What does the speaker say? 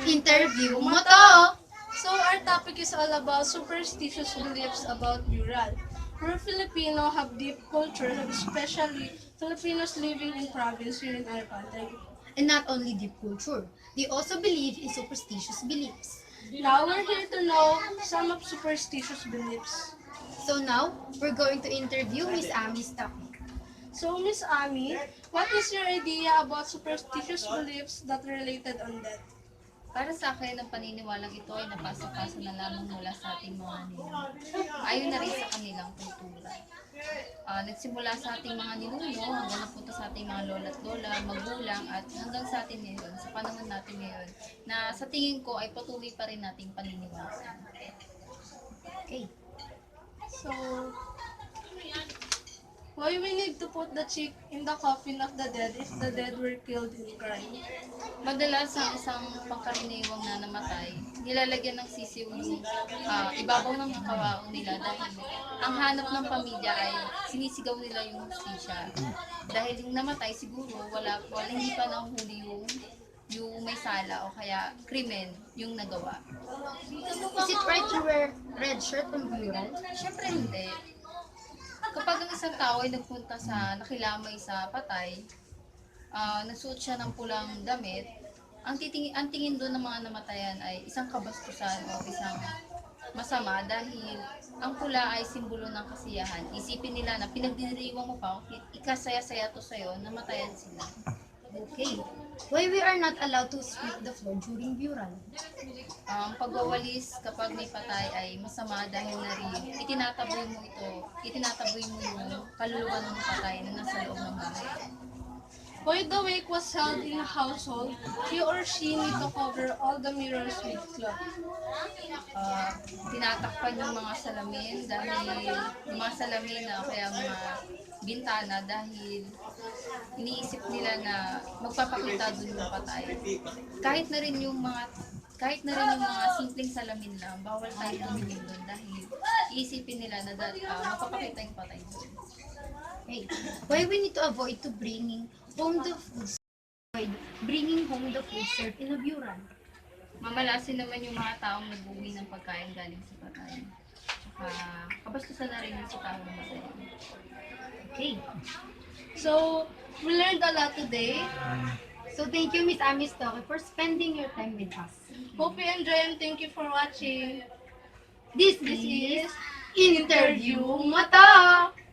Interview mo to! So our topic is all about superstitious beliefs about mural. We Filipino have deep culture, especially Filipinos living in province here in our country. And not only deep culture, they also believe in superstitious beliefs. Now we're here to know some of superstitious beliefs. So now, we're going to interview Miss Ami's topic. So Miss Ami, what is your idea about superstitious beliefs that related on that? Para sa akin, ang paniniwalang ito ay napasa-pasa na lamang mula sa ating mga ninuno. Ayon na rin sa kanilang kultura. Nagsimula sa ating mga ninuno hanggang napunta sa ating mga lola't lola, magulang at hanggang sa atin ngayon, sa panahon natin ngayon, na sa tingin ko ay patuloy pa rin nating paniniwalaan. Okay. So, why we need to put the chick in the coffin of the dead if the dead were killed in crime? Madalas ang isang pangkaraniwang na namatay, nilalagyan ng sisiw yung ibabaw ng kawaon nila dahil ang hanap ng pamilya ay sinisigaw nila yung hustisya. Dahil yung namatay siguro wala hindi pa nahuli yung may sala o kaya krimen yung nagawa. Is it right to wear red shirt on mural? Siyempre hindi. Kapag ang isang tao ay nagpunta sa nakilamay sa patay, nagsuot siya ng pulang damit, ang tingin doon ng mga namatayan ay isang kabastusan o isang masama dahil ang pula ay simbolo ng kasiyahan. Isipin nila na pinagdiriwang mo pa, ikasaya-saya to sa'yo, namatayan sila. Okay. Why we are not allowed to sweep the floor during mural? Ang pagwawalis kapag may patay ay masama dahil na rin itinataboy mo yung kaluluwa ng patay na nasa loob ng bahay. While the wake was held in a household, he or she need to cover all the mirrors with cloth. Tinatakpan yung mga salamin na kaya mga bintana dahil iniisip nila na magpapakita dun yung patay. Kahit na rin yung mga simpleng salamin lang, bawal tayo tumingin dun dahil iisipin nila na magpapakita yung patay dun. Hey, why we need to avoid bringing home the food served in a mural? Mamalasin naman yung mga taong nag-uwi ng pagkain galing sa patay. Tsaka kabastusan na rin yung sa taong namatay. Okay. So, we learned a lot today. So thank you, Miss Ami Stokke, for spending your time with us. Hope you enjoy and thank you for watching. This This is is Interview mo to!